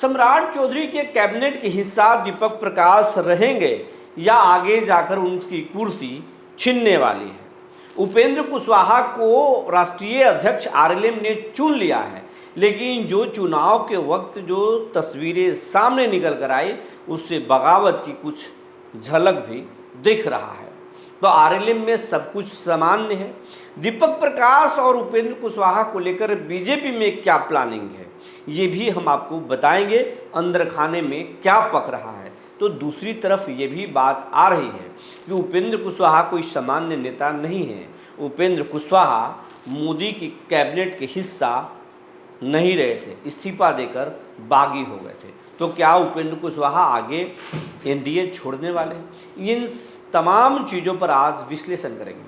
सम्राट चौधरी के कैबिनेट के हिस्सा दीपक प्रकाश रहेंगे या आगे जाकर उनकी कुर्सी छीनने वाली है। उपेंद्र कुशवाहा को राष्ट्रीय अध्यक्ष आरएलएम ने चुन लिया है, लेकिन जो चुनाव के वक्त जो तस्वीरें सामने निकल कर आई उससे बगावत की कुछ झलक भी दिख रहा है। तो आरएलएम में सब कुछ सामान्य है। दीपक प्रकाश और उपेंद्र कुशवाहा को लेकर बीजेपी में क्या प्लानिंग है ये भी हम आपको बताएंगे, अंदर खाने में क्या पक रहा है। तो दूसरी तरफ ये भी बात आ रही है कि उपेंद्र कुशवाहा कोई सामान्य नेता नहीं है। उपेंद्र कुशवाहा मोदी की कैबिनेट के हिस्सा नहीं रहे थे, इस्तीफा देकर बागी हो गए थे। तो क्या उपेंद्र कुशवाहा आगे एनडीए छोड़ने वाले हैं? इन तमाम चीज़ों पर आज विश्लेषण करेंगे।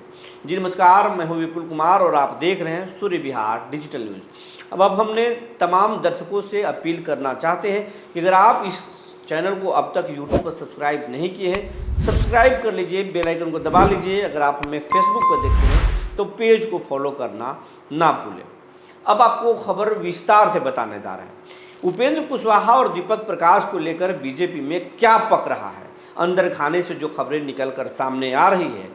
जी नमस्कार, मैं हूं विपुल कुमार और आप देख रहे हैं सूर्य विहार डिजिटल न्यूज़। अब हमने तमाम दर्शकों से अपील करना चाहते हैं कि अगर आप इस चैनल को अब तक यूट्यूब पर सब्सक्राइब नहीं किए हैं, सब्सक्राइब कर लीजिए, बेल आइकन को दबा लीजिए। अगर आप हमें फेसबुक पर देखते हैं तो पेज को फॉलो करना ना भूलें। अब आपको खबर विस्तार से बताने जा रहे हैं। उपेंद्र कुशवाहा और दीपक प्रकाश को लेकर बीजेपी में क्या पक रहा है, अंदर खाने से जो खबरें निकलकर सामने आ रही है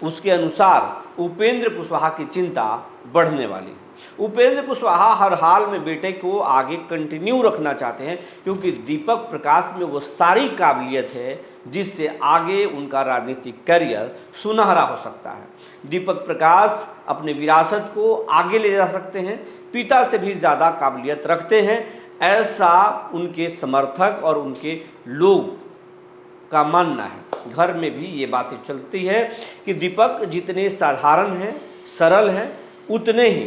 उसके अनुसार उपेंद्र कुशवाहा की चिंता बढ़ने वाली है। उपेंद्र कुशवाहा हर हाल में बेटे को आगे कंटिन्यू रखना चाहते हैं, क्योंकि दीपक प्रकाश में वो सारी काबिलियत है जिससे आगे उनका राजनीतिक करियर सुनहरा हो सकता है। दीपक प्रकाश अपने विरासत को आगे ले जा सकते हैं, पिता से भी ज़्यादा काबिलियत रखते हैं, ऐसा उनके समर्थक और उनके लोग का मानना है। घर में भी ये बातें चलती है कि दीपक जितने साधारण हैं, सरल हैं, उतने ही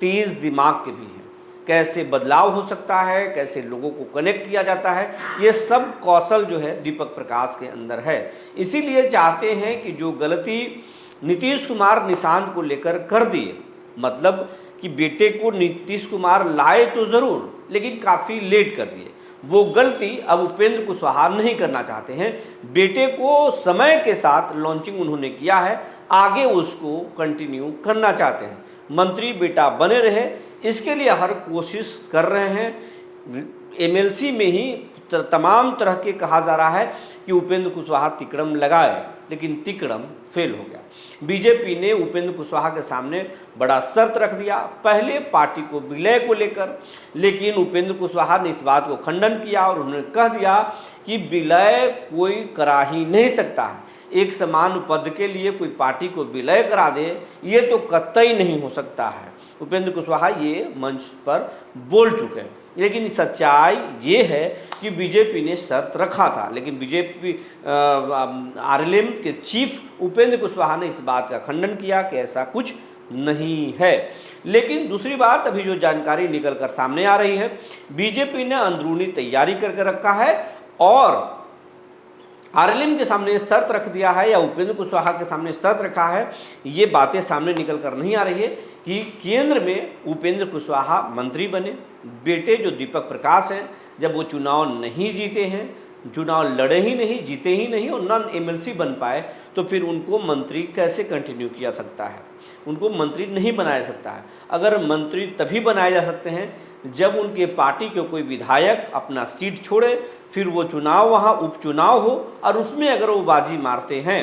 तेज दिमाग के भी हैं। कैसे बदलाव हो सकता है, कैसे लोगों को कनेक्ट किया जाता है, ये सब कौशल जो है दीपक प्रकाश के अंदर है। इसीलिए चाहते हैं कि जो गलती नीतीश कुमार निशांत को लेकर कर दिए, मतलब कि बेटे को नीतीश कुमार लाए तो ज़रूर, लेकिन काफ़ी लेट कर दिए, वो गलती अब उपेंद्र कुशवाहा नहीं करना चाहते हैं। बेटे को समय के साथ लॉन्चिंग उन्होंने किया है, आगे उसको कंटिन्यू करना चाहते हैं। मंत्री बेटा बने रहे, इसके लिए हर कोशिश कर रहे हैं। एमएलसी में ही तमाम तरह के कहा जा रहा है कि उपेंद्र कुशवाहा तिकड़म लगाए, लेकिन तिकड़म फेल हो गया। बीजेपी ने उपेंद्र कुशवाहा के सामने बड़ा शर्त रख दिया, पहले पार्टी को विलय को लेकर, लेकिन उपेंद्र कुशवाहा ने इस बात को खंडन किया और उन्होंने कह दिया कि विलय कोई करा ही नहीं सकता है। एक समान पद के लिए कोई पार्टी को विलय करा दे, ये तो कतई नहीं हो सकता है। उपेंद्र कुशवाहा ये मंच पर बोल चुके हैं, लेकिन सच्चाई ये है कि बीजेपी ने शर्त रखा था, लेकिन बीजेपी आरएलएम के चीफ उपेंद्र कुशवाहा ने इस बात का खंडन किया कि ऐसा कुछ नहीं है। लेकिन दूसरी बात, अभी जो जानकारी निकल कर सामने आ रही है, बीजेपी ने अंदरूनी तैयारी करके रखा है और आरएलएम के सामने शर्त रख दिया है या उपेंद्र कुशवाहा के सामने शर्त रखा है। ये बातें सामने निकल कर नहीं आ रही है कि केंद्र में उपेंद्र कुशवाहा मंत्री बने। बेटे जो दीपक प्रकाश हैं, जब वो चुनाव नहीं जीते हैं, चुनाव लड़े ही नहीं, जीते ही नहीं और नॉन एमएलसी बन पाए, तो फिर उनको मंत्री कैसे कंटिन्यू किया सकता है? उनको मंत्री नहीं बनाया सकता है। अगर मंत्री तभी बनाए जा सकते हैं जब उनके पार्टी के कोई विधायक अपना सीट छोड़े, फिर वो चुनाव वहाँ उपचुनाव हो और उसमें अगर वो बाजी मारते हैं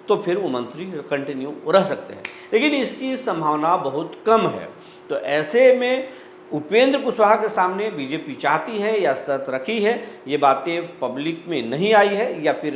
तो फिर वो मंत्री कंटिन्यू रह सकते हैं, लेकिन इसकी संभावना बहुत कम है। तो ऐसे में उपेंद्र कुशवाहा के सामने बीजेपी चाहती है या शर्त रखी है, ये बातें पब्लिक में नहीं आई है, या फिर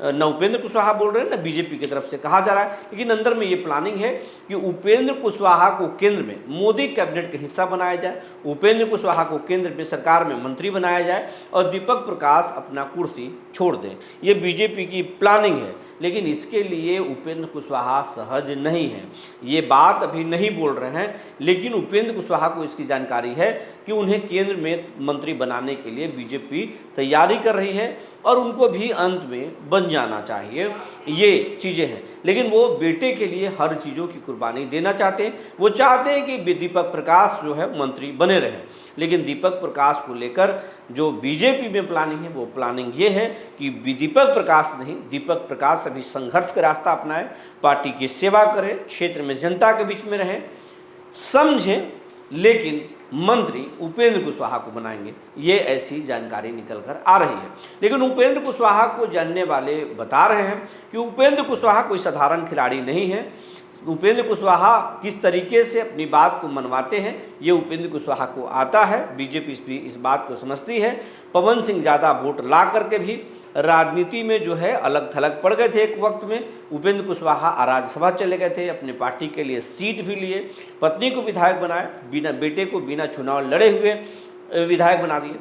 न उपेंद्र कुशवाहा बोल रहे हैं न बीजेपी की तरफ से कहा जा रहा है, लेकिन अंदर में ये प्लानिंग है कि उपेंद्र कुशवाहा को केंद्र में मोदी कैबिनेट का हिस्सा बनाया जाए, उपेंद्र कुशवाहा को केंद्र में सरकार में मंत्री बनाया जाए और दीपक प्रकाश अपना कुर्सी छोड़ दें। ये बीजेपी की प्लानिंग है, लेकिन इसके लिए उपेंद्र कुशवाहा सहज नहीं है। ये बात अभी नहीं बोल रहे हैं, लेकिन उपेंद्र कुशवाहा को इसकी जानकारी है कि उन्हें केंद्र में मंत्री बनाने के लिए बीजेपी तैयारी कर रही है और उनको भी अंत में बन जाना चाहिए। ये चीज़ें हैं, लेकिन वो बेटे के लिए हर चीज़ों की कुर्बानी देना चाहते हैं। वो चाहते हैं कि दीपक प्रकाश जो है मंत्री बने रहें, लेकिन दीपक प्रकाश को लेकर जो बीजेपी में प्लानिंग है वो प्लानिंग ये है कि दीपक प्रकाश नहीं, दीपक प्रकाश अभी संघर्ष का रास्ता अपनाए, पार्टी की सेवा करें, क्षेत्र में जनता के बीच में रहें, समझें, लेकिन मंत्री उपेंद्र कुशवाहा को बनाएंगे, ये ऐसी जानकारी निकल कर आ रही है। लेकिन उपेंद्र कुशवाहा को जानने वाले बता रहे हैं कि उपेंद्र कुशवाहा कोई साधारण खिलाड़ी नहीं है। उपेंद्र कुशवाहा किस तरीके से अपनी बात को मनवाते हैं ये उपेंद्र कुशवाहा को आता है। बीजेपी भी इस बात को समझती है। पवन सिंह ज़्यादा वोट ला करके भी राजनीति में जो है अलग थलग पड़ गए थे। एक वक्त में उपेंद्र कुशवाहा राज्यसभा चले गए थे, अपने पार्टी के लिए सीट भी लिए, पत्नी को विधायक बनाए, बिना बेटे को बिना चुनाव लड़े हुए विधायक बना दिए,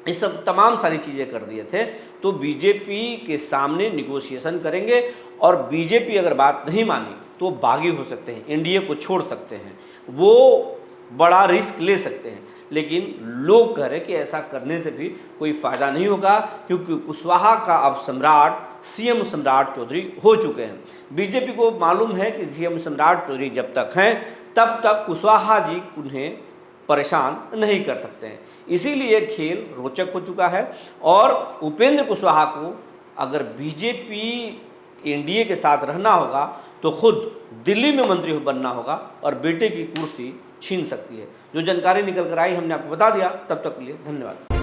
ये सब तमाम सारी चीज़ें कर दिए थे। तो बीजेपी के सामने निगोशिएशन करेंगे और बीजेपी अगर बात नहीं मानी तो बागी हो सकते हैं, एनडीए को छोड़ सकते हैं, वो बड़ा रिस्क ले सकते हैं। लेकिन लोग कह रहे हैं कि ऐसा करने से भी कोई फ़ायदा नहीं होगा, क्योंकि कुशवाहा का अब सम्राट सीएम सम्राट चौधरी हो चुके हैं। बीजेपी को मालूम है कि सीएम सम्राट चौधरी जब तक हैं तब तक कुशवाहा जी उन्हें परेशान नहीं कर सकते हैं। इसीलिए खेल रोचक हो चुका है और उपेंद्र कुशवाहा को अगर बीजेपी एनडीए के साथ रहना होगा तो खुद दिल्ली में मंत्री बनना होगा और बेटे की कुर्सी छीन सकती है। जो जानकारी निकल कर आई हमने आपको बता दिया। तब तक के लिए धन्यवाद।